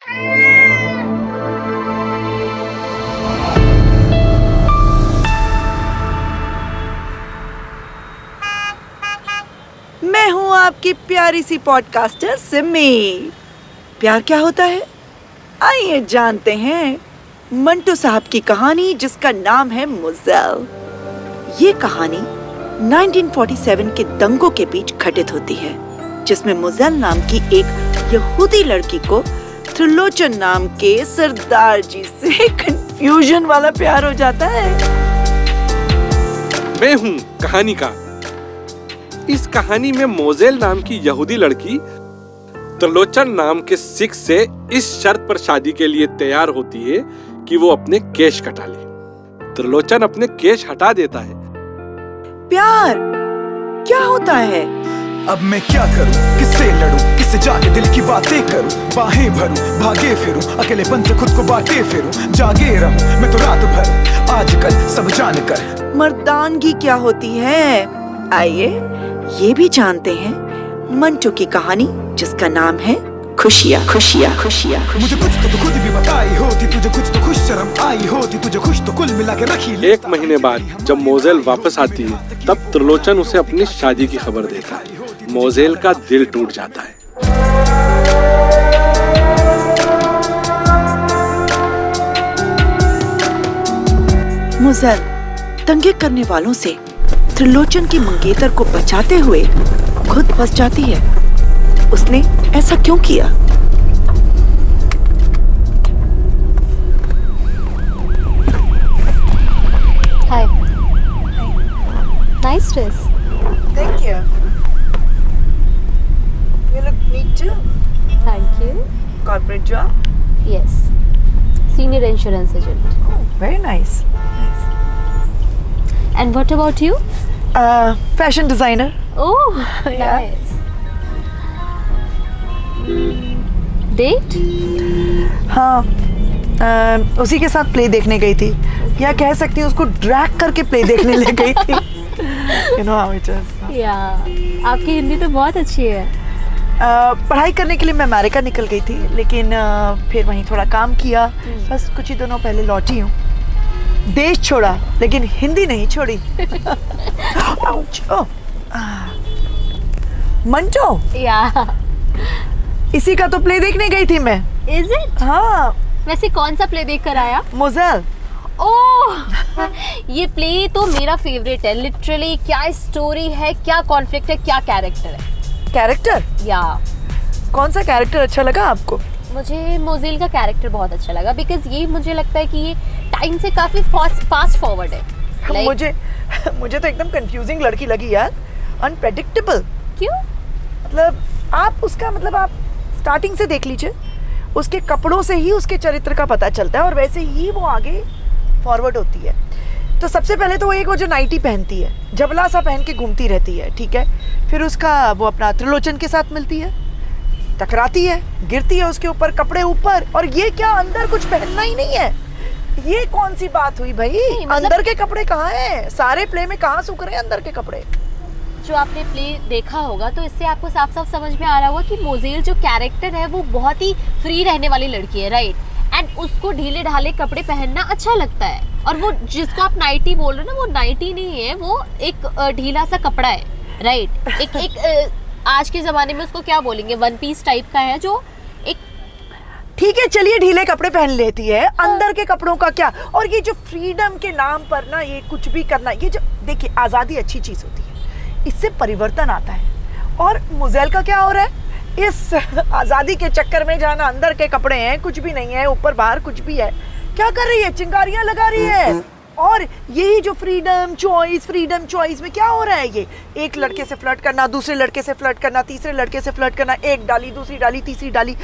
मैं हूँ आपकी प्यारी सी पॉडकास्टर सिमी। प्यार क्या होता है? आइए जानते हैं मंटो साहब की कहानी, जिसका नाम है मुज़ेल। ये कहानी 1947 के दंगों के बीच घटित होती है, जिसमें मुज़ेल नाम की एक यहूदी लड़की को त्रिलोचन नाम के सरदार जी से कंफ्यूजन वाला प्यार हो जाता है। मैं हूँ कहानीकार। इस कहानी में मोज़ेल नाम की यहूदी लड़की त्रिलोचन नाम के सिख से इस शर्त पर शादी के लिए तैयार होती है कि वो अपने केश कटा ले। त्रिलोचन अपने केश हटा देता है। प्यार क्या होता है? अब मैं क्या करूं, किससे लड़ूं, किससे जाके दिल की बातें करूं, बाहें भरूं, भागे फिरूं, अकेलेपन से खुद को बांटे फिरूं, जागे रहूं मैं तो रात भर आजकल सब जान कर। मर्दानगी क्या होती है? आइए ये भी जानते हैं मंटो की कहानी, जिसका नाम है खुशियाँ। खुशियाँ खुशियाँ मुझे कुछ तो खुद भी बताई होती, तुझे कुछ तो खुश शर्म आई होती, तुझे खुश तो कुल मिला के रखी। 1 महीने बाद जब मोज़ेल वापस आती है, तब त्रिलोचन उसे अपनी शादी की खबर देता है। मोज़ेल का दिल टूट जाता है। मुज़ेल दंगे करने वालों से त्रिलोचन की मंगेतर को बचाते हुए खुद फंस जाती है। उसने ऐसा क्यों किया? Hi. Nice dress. Thank you. You look neat too. Thank you. Corporate job. Yes. Senior insurance agent. Oh, very nice. And what about you? Fashion designer. Oh, Yeah. nice. Date? हाँ, उसी के साथ प्ले देखने गई थी, या कह सकती हूँ उसको ड्रैग करके प्ले देखने ले गई थी। You know how it is. Yeah. आपकी हिंदी तो बहुत अच्छी है. पढ़ाई करने के लिए मैं अमेरिका निकल गई थी, लेकिन फिर वहीं थोड़ा काम किया। बस कुछ ही दिनों पहले लौटी हूँ। देश छोड़ा लेकिन हिंदी नहीं छोड़ी। मंटो, Yeah. इसी का तो प्ले देखने गई थी मैं। Is it? हाँ, वैसे कौन सा प्ले देख कर आया? मुज़ेल। ओह, ये प्ले तो मेरा फेवरेट है। लिटरली क्या स्टोरी है, क्या कॉन्फ्लिक्ट है, क्या कैरेक्टर है। कैरेक्टर? या कौन सा कैरेक्टर अच्छा लगा आपको? मुझे मोज़ेल का कैरेक्टर बहुत अच्छा लगा, बिकॉज ये मुझे लगता है कि ये टाइम से काफी फास्ट फॉरवर्ड है। मुझे तो एकदम कंफ्यूजिंग लड़की लगी यार, अनप्रेडिक्टेबल। क्यों? मतलब आप स्टार्टिंग से देख लीजिए, उसके कपड़ों से ही उसके चरित्र का पता चलता है और वैसे ही वो आगे फॉरवर्ड होती है। तो सबसे पहले तो वो जो नाइटी पहनती है, जबला सा पहन के घूमती रहती है, ठीक है। फिर उसका वो अपना त्रिलोचन के साथ मिलती है, टकराती है, गिरती है उसके ऊपर, कपड़े ऊपर, और ये क्या अंदर कुछ पहनना ही नहीं है। ये कौन सी बात हुई भाई? अंदर के कपड़े कहाँ हैं? सारे प्ले में कहाँ सूख रहे हैं अंदर के कपड़े? जो आपने प्ले देखा होगा तो इससे आपको साफ साफ समझ में आ रहा होगा कि मोज़ेल जो कैरेक्टर है वो बहुत ही फ्री रहने वाली लड़की है, राइट। एंड उसको ढीले ढाले कपड़े पहनना अच्छा लगता है, और वो जिसको आप नाइटी बोल रहे हो ना, वो नाइटी नहीं है, वो एक ढीला सा कपड़ा है, राइट। एक आज के जमाने में उसको क्या बोलेंगे, वन पीस टाइप का है, जो एक ठीक है, चलिए ढीले कपड़े पहन लेती है, अंदर के कपड़ों का क्या? और ये जो फ्रीडम के नाम पर ना ये कुछ भी करना, ये जो देखिए, आज़ादी अच्छी चीज़ होती है, इससे परिवर्तन आता है। और मुज़ेल का क्या हो रहा है इस आज़ादी के चक्कर में? जाना अंदर के कपड़े हैं, कुछ भी नहीं है, ऊपर बाहर कुछ भी है, क्या कर रही है? चिंगारियां लगा रही है। और यही जो फ्रीडम चॉइस में क्या हो रहा है, ये एक लड़के से फ्लर्ट करना, दूसरे लड़के से फ्लर्ट करना, तीसरे लड़के से फ्लर्ट करना, एक डाली, दूसरी डाली, तीसरी डाली,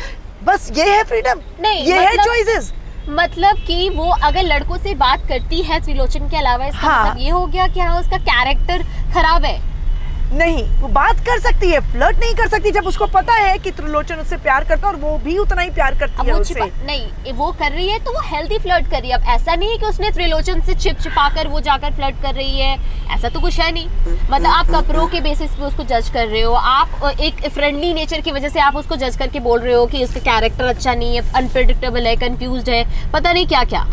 बस ये है फ्रीडम? नहीं, ये है चॉइसेस? मतलब कि वो अगर लड़कों से बात करती है त्रिलोचन के अलावा, इसका हाँ। मतलब ये हो गया कि हाँ, उसका कैरेक्टर खराब है। नहीं, वो बात कर सकती है, फ्लर्ट नहीं कर सकती जब उसको पता है कि त्रिलोचन उससे प्यार करता है और वो भी उतना ही प्यार करती अब है वो उससे। नहीं, वो कर रही है तो वो हेल्दी फ्लर्ट कर रही है। अब ऐसा नहीं है कि उसने त्रिलोचन से छिपा कर वो जाकर फ्लर्ट कर रही है, ऐसा तो कुछ है नहीं। मतलब आप कपड़ों के बेसिस पे उसको जज कर रहे हो, आप एक फ्रेंडली नेचर की वजह से आप उसको जज करके बोल रहे हो कि उसका कैरेक्टर अच्छा नहीं है, अनप्रेडिक्टेबल है, कंफ्यूज्ड है, पता नहीं क्या क्या।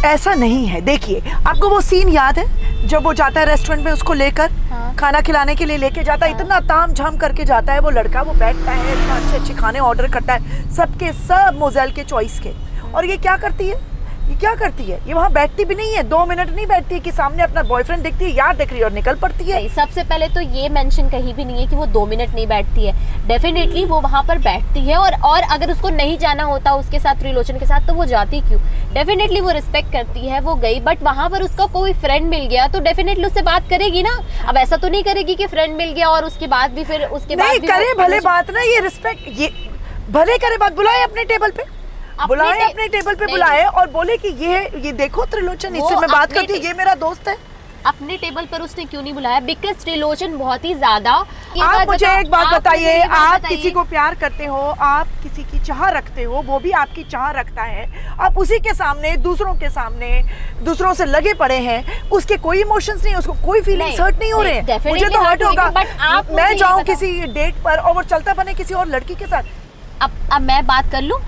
ऐसा नहीं है। देखिए, आपको वो सीन याद है जब वो जाता है रेस्टोरेंट में उसको लेकर, हाँ। खाना खिलाने के लिए लेके जाता है, इतना ताम झाम करके जाता है वो लड़का, वो बैठता है, इतना अच्छे अच्छे खाने ऑर्डर करता है, सबके सब मोजेल के चॉइस के। और ये क्या करती है, ये वहाँ बैठती भी नहीं है, 2 मिनट नहीं बैठती है कि सामने अपना बॉयफ्रेंड देखती है, यार देख रही है और निकल पड़ती है। नहीं, सबसे पहले तो ये मेंशन कहीं भी नहीं है कि वो 2 मिनट नहीं बैठती है। डेफिनेटली वो वहाँ पर बैठती है, और अगर उसको नहीं जाना होता उसके साथ, त्रिलोचन के साथ, तो वो जाती क्यों? डेफिनेटली वो रिस्पेक्ट करती है, वो गई। बट वहाँ पर उसका कोई फ्रेंड मिल गया तो डेफिनेटली उससे बात करेगी ना। अब ऐसा तो नहीं करेगी कि फ्रेंड मिल गया और उसके बाद भी फिर उसके बाद नहीं भी करे भले बात ना, ये रिस्पेक्ट, ये भले करे बात, बुलाए अपने टेबल पे, बुलाए अपने टेबल पे, बुलाए और बोले कि ये देखो त्रिलोचन, इससे मैं बात करती हूँ, ये मेरा दोस्त है। अपने टेबल पर उसने क्यों नहीं बुलाया? बिकॉज त्रिलोचन बहुत ही ज्यादा। आप मुझे एक बात बताइए, आप किसी को प्यार करते हो, आप किसी की चाह रखते हो, वो भी आपकी चाह रखता है, आप उसी के सामने, दूसरों के सामने, दूसरों से लगे पड़े हैं, उसके कोई इमोशंस नहीं, उसको कोई फीलिंग्स हर्ट नहीं हो रहे हैं। मुझे तो हर्ट होगा, मैं जाऊं किसी डेट पर और वो चलता बने किसी और लड़की के साथ। अब मैं बात कर लूं।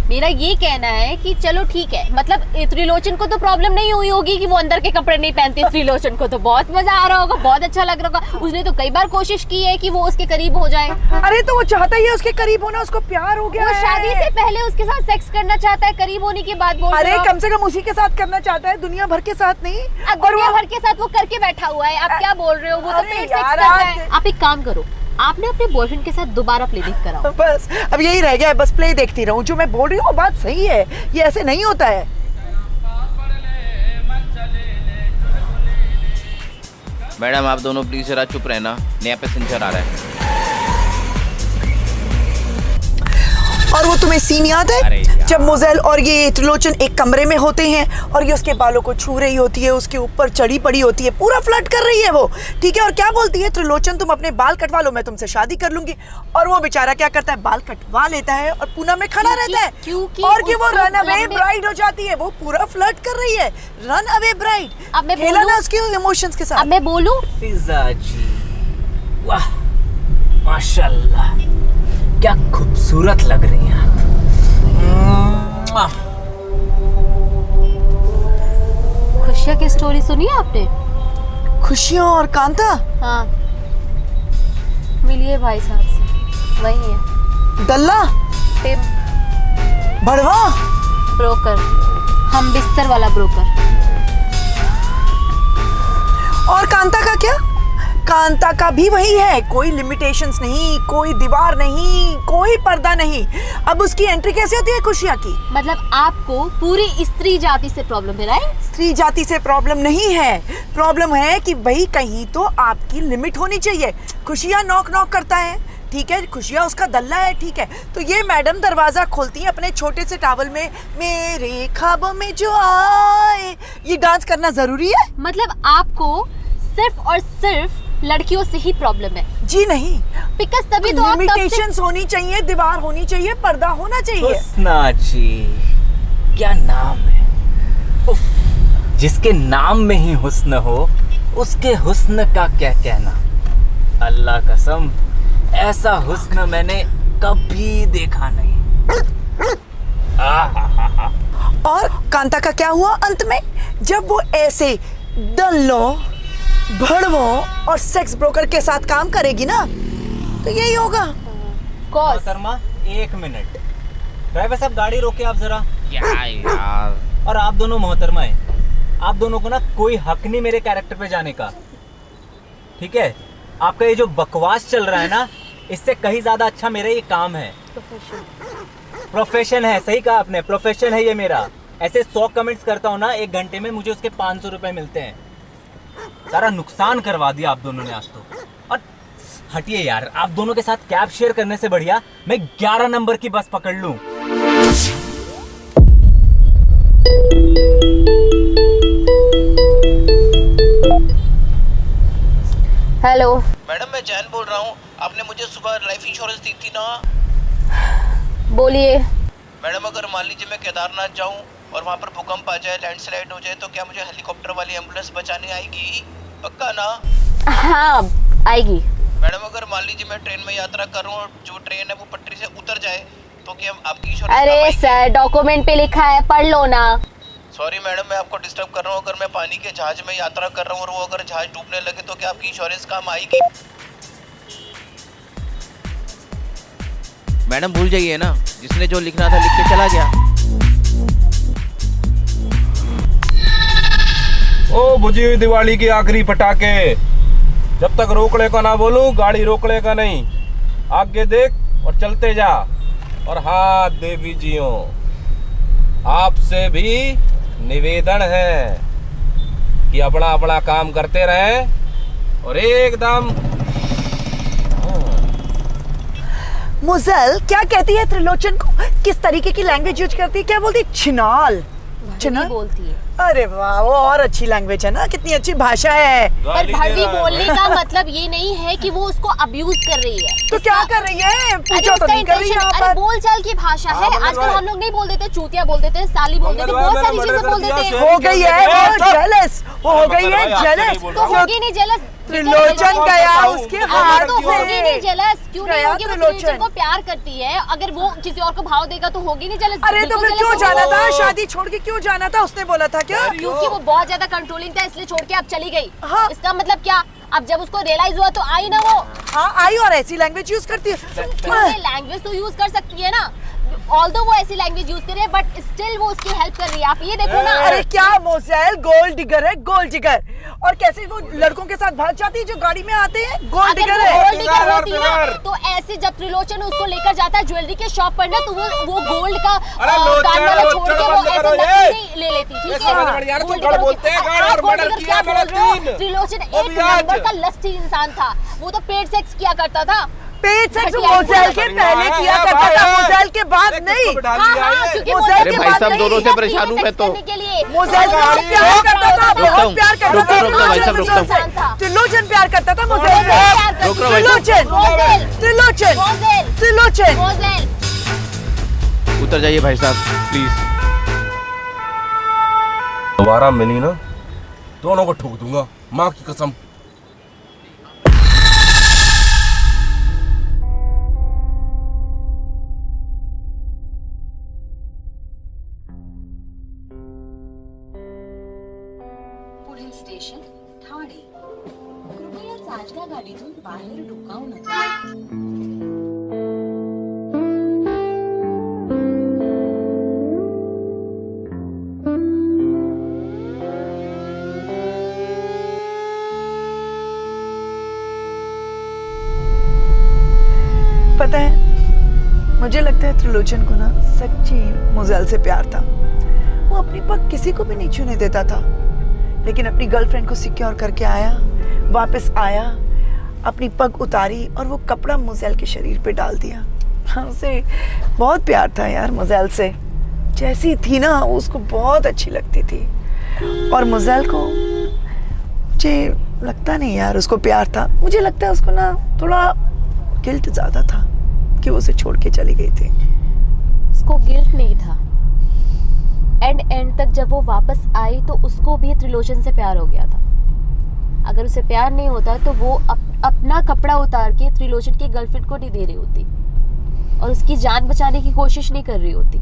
मेरा ये कहना है कि चलो ठीक है, मतलब त्रिलोचन को तो प्रॉब्लम नहीं हुई होगी कि वो अंदर के कपड़े नहीं पहनती। त्रिलोचन को तो बहुत मजा आ रहा होगा, बहुत अच्छा लग रहा होगा। उसने तो कई बार कोशिश की है कि वो उसके करीब हो जाए। अरे तो वो चाहता ही है उसके करीब होना, उसको प्यार हो गया वो है। शादी से पहले उसके साथ सेक्स करना चाहता है, करीब होने के बाद बोल अरे कम से कम उसी के साथ करना चाहता है, दुनिया भर के साथ नहीं। दुनिया भर के साथ वो करके बैठा हुआ है। आप क्या बोल रहे हो? वो तो पेट सेक्स कर रहा है। आप एक काम करो, आपने अपने बॉयफ्रेंड के साथ दोबारा प्ले देख कर आओ। बस अब यही रह गया है, बस प्ले देखती रहूं। जो मैं बोल रही हूँ वो बात सही है, ये ऐसे नहीं होता है। मैडम आप दोनों प्लीज जरा चुप रहना, नया पैसेंजर आ रहा है। और वो तुम्हें सीन याद अरे है यार। जब मोजेल और ये त्रिलोचन एक कमरे में होते हैं और ये उसके बालों को छू रही होती है, उसके ऊपर चढ़ी पड़ी होती है, पूरा फ्लर्ट कर रही है वो, ठीक है। और क्या बोलती है त्रिलोचन, तुम अपने बाल कटवा लो, मैं तुमसे शादी कर लूंगी। और वो बेचारा क्या करता है, बाल कटवा लेता है और पूना में खड़ा रहता है, क्योंकि और कि वो उसको रन अवे लंबे- ब्राइड हो जाती है। वो पूरा फ्लर्ट कर रही है, रन अवे ब्राइड। अब मैं खेला बोलूं? ना उसके इमोशंस के अब साथ। मैं बोलूं? फिजा जी, वाह माशाल्लाह, क्या खूबसूरत लग रही हैं आप। खुशिया की स्टोरी सुनी आपने? खुशियां और कांता, हाँ, मिलिए भाई साहब से, वही है दल्ला, टिम, बड़वा, ब्रोकर, हम बिस्तर वाला ब्रोकर। और कांता का क्या? कांता का भी वही है, कोई लिमिटेशंस नहीं, कोई दीवार नहीं, कोई पर्दा नहीं। अब उसकी एंट्री कैसे होती है खुशिया की? मतलब आपको पूरी स्त्री जाति से प्रॉब्लम है, राइट? स्त्री जाति से प्रॉब्लम नहीं है, प्रॉब्लम है कि भाई कहीं तो आपकी लिमिट होनी चाहिए। खुशिया नॉक नॉक करता है, ठीक है, खुशिया उसका दल्ला है, ठीक है। तो ये मैडम दरवाजा खोलती है अपने छोटे से टावल में, मेरे ख्वाबों में जो आए, ये डांस करना जरूरी है? मतलब आपको सिर्फ और सिर्फ लड़कियों से ही प्रॉब्लम है? जी नहीं, बिकॉज तभी तो आप तब से लिमिटेशंस होनी चाहिए, दीवार होनी चाहिए, पर्दा होना चाहिए। हुस्ना जी, क्या नाम है, उफ, जिसके नाम में ही हुस्न हो उसके हुस्न का क्या कहना। अल्लाह कसम, ऐसा हुस्न मैंने कभी देखा नहीं। और कांता का क्या हुआ अंत में, जब वो ऐसे दल्लों, भड़वों और सेक्स ब्रोकर के साथ काम करेगी ना, तो यही होगा। कॉज मोहतरमा 1 मिनट, ड्राइवर साहब गाड़ी रोके आप जरा। क्या यार, और आप दोनों मोहतरमा हैं, आप दोनों को ना कोई हक नहीं मेरे कैरेक्टर पे जाने का, ठीक है। आपका ये जो बकवास चल रहा है ना, इससे कहीं ज्यादा अच्छा मेरा ये काम है, प्रोफेशन है। सही कहा आपने, प्रोफेशन है ये मेरा। ऐसे 100 कमेंट्स करता हूँ ना 1 घंटे में, मुझे उसके 500 रुपए मिलते हैं। सारा नुकसान करवा दिया आप दोनों ने आज तो। और हटिए यार, आप दोनों के साथ कैब शेयर करने से बढ़िया मैं 11 नंबर की बस पकड़ लूं। हेलो, मैडम मैं जैन बोल रहा हूँ, आपने मुझे सुबह लाइफ इंश्योरेंस दी थी ना। बोलिए। मैडम अगर मान लीजिए मैं केदारनाथ जाऊँ और वहाँ पर भूकंप आ जाए, लैंडस्लाइड हो जाए, तो क्या मुझे हेलीकॉप्टर वाली एम्बुलेंस बचाने आएगी? पक्का ना? हाँ आएगी। मैडम अगर मान लीजिए मैं ट्रेन में यात्रा कर रहा हूँ, जो ट्रेन है वो पटरी से उतर जाए, तो क्या आपकी इंश्योरेंस? अरे सर डॉक्यूमेंट पे लिखा है, पढ़ लो ना। सॉरी मैडम, मैं आपको डिस्टर्ब कर रहा हूँ। अगर मैं पानी के जहाज में यात्रा कर रहा हूँ और वो अगर जहाज डूबने लगे, तो क्या आपकी इंश्योरेंस काम आएगी? मैडम भूल जाइए ना, जिसने जो लिखना था लिख के चला गया। ओ बुझी हुई दिवाली की आखिरी पटाखे, जब तक रोकने का ना बोलूं गाड़ी रोकने का नहीं। आगे देख और चलते जा। और हाँ देवी जियों, आपसे भी निवेदन है कि अपना अपना काम करते रहें और एकदम। मुज़ल क्या कहती है त्रिलोचन को? किस तरीके की लैंग्वेज यूज करती है? क्या बोलती है? छिनाल। भड़वी बोलती है। अरे वाह, वो और अच्छी लैंग्वेज है ना, कितनी अच्छी भाषा है। पर भड़वी बोलने का मतलब ये नहीं है कि वो उसको अब्यूज कर रही है। तो क्या कर रही है? पूछो तो उसका नहीं कर रही intention- यहाँ अरे पर। बोलचाल की भाषा है। आजकल हम लोग नहीं बोल देते, चूतिया बोल देते हैं, साली बोल देते हैं, बहुत सारी चीजें बोल देते हैं। हो गई है वो जेलस, वो हो गई है जेलस। तो होगी नहीं जेलस? त्रिलोचन गया उसके हाथ तो होगी से। नहीं जेलस? क्यों नहीं गया होगी? वो त्रिलोचन। त्रिलोचन को प्यार करती है, अगर वो किसी और को भाव देगा तो होगी नहीं जेलस? अरे तो फिर क्यों जाना था? शादी छोड़ के क्यों जाना था? उसने बोला था क्या? क्योंकि वो बहुत ज्यादा कंट्रोलिंग था, इसलिए छोड़ के अब चली गई। हाँ। इसका मतलब क्या? अब जब उसको रियलाइज हुआ तो आई ना वो। हाँ आई, और ऐसी लैंग्वेज यूज करती है। लैंग्वेज तो यूज कर सकती है ना, ऑल्दो वो ऐसी लैंग्वेज यूज करे, बट स्टिल वो उसकी हेल्प कर रही है। आप ये देखो ना। अरे क्या मोज़ेल गोल्ड डिगर है, गोल्ड डिगर। और कैसे वो लड़कों के साथ भाग जाती है जो गाड़ी में आते हैं? गोल्ड अगर डिगर वो है। गोल्ड डिगर होती ना, तो ऐसे जब त्रिलोचन उसको लेकर जाता है ज्वेलरी के शॉप पर ना, तो वो गोल्ड का कान वाला छोड़ के वो ऐसे नकली ले लेती। ठीक है, गोल्ड डिगर होती है। आप गोल्ड डिगर क्या बोल रहे हो? त्रिलोचन एक नंबर का लस्टी इंसान था, वो तो पेट सेक्स किया करता था। पेट सेक्स मोज़ेल के पहले किया करता था, मोज़ेल के बाद नहीं। हाँ, क्योंकि मोज़ेल अरे के भाई बाद साहब नहीं। दोनों से परेशान हूँ मैं तो। मोज़ेल बहुत प्यार करता था, बहुत प्यार करता था। रुक भाई साहब, रुकता हूँ। त्रिलोचन प्यार करता था मोज़ेल से। रुक भाई साहब। त्रिलोचन, त्रिलोचन, त्रिलोचन। उतर जाइए भाई साहब प्लीज। दोबारा मिली ना, दोनों को ठोक दूंगा, माँ की कसम। पुढील स्टेशन ठाणे. कृपया चालत्या गाडीतून बाहेर डोकावू नका. पता है, मुझे लगता है त्रिलोचन को ना सच्ची मोज़ेल से प्यार था। वो अपनी पग किसी को भी नहीं छूने देता था, लेकिन अपनी गर्लफ्रेंड को सिक्योर करके आया, वापस आया, अपनी पग उतारी और वो कपड़ा मोज़ेल के शरीर पे डाल दिया। उसे बहुत प्यार था यार मोज़ेल से। जैसी थी ना उसको बहुत अच्छी लगती थी। और मोज़ेल को मुझे लगता नहीं यार उसको प्यार था। मुझे लगता है उसको ना थोड़ा गिल्ट ज़्यादा था कि वो उसे छोड़ के चली गई थी। उसको गिल्ट नहीं था। एंड तक जब वो वापस आई तो उसको भी त्रिलोचन से प्यार हो गया था। अगर उसे प्यार नहीं होता तो वो अपना कपड़ा उतार के त्रिलोचन की गर्लफ्रेंड को नहीं दे रही होती और उसकी जान बचाने की कोशिश नहीं कर रही होती।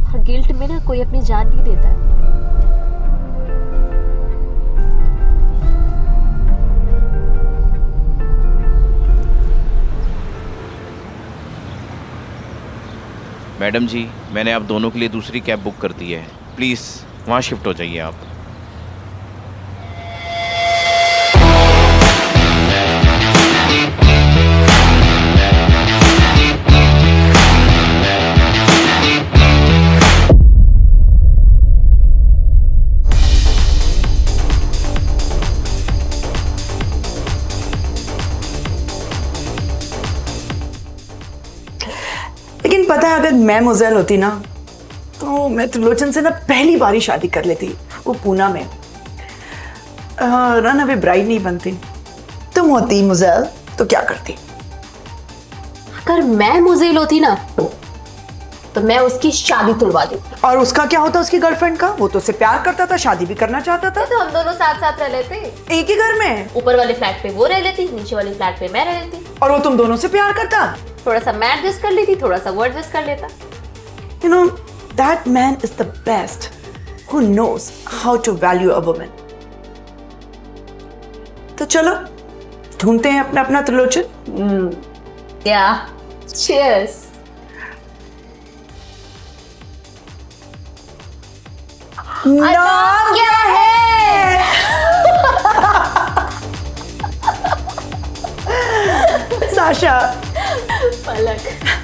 और गिल्ट में ना कोई अपनी जान नहीं देता है। मैडम जी मैंने आप दोनों के लिए दूसरी कैब बुक कर दी है, प्लीज़ वहाँ शिफ्ट हो जाइए आप। लेकिन पता है, अगर मैं मोज़ेल होती ना तो मैं त्रिलोचन से ना पहली बार ही शादी कर लेती। वो पूना में रन अवे ब्राइड नहीं बनती। तो तुम होती मुज़ेल तो क्या करती? अगर मैं मुज़ेल होती ना तो मैं उसकी शादी तुड़वा देती। और उसका क्या होता उसकी गर्लफ्रेंड का? वो तो उससे प्यार करता था, शादी भी करना चाहता था। तो हम दोनों साथ साथ रह लेते, एक ही घर में। ऊपर वाले फ्लैट पे वो रह लेती, नीचे वाले फ्लैट पे मैं रह लेती। और वो तुम दोनों से प्यार करता। थोड़ा सा मैं एडजस्ट कर लेती, थोड़ा सा वो एडजस्ट कर लेता। You know, that man is the best who knows how to value a woman. तो चलो ढूंढते हैं अपना अपना त्रिलोचन। Yeah. Cheers. नाम क्या है? साशा। पलक।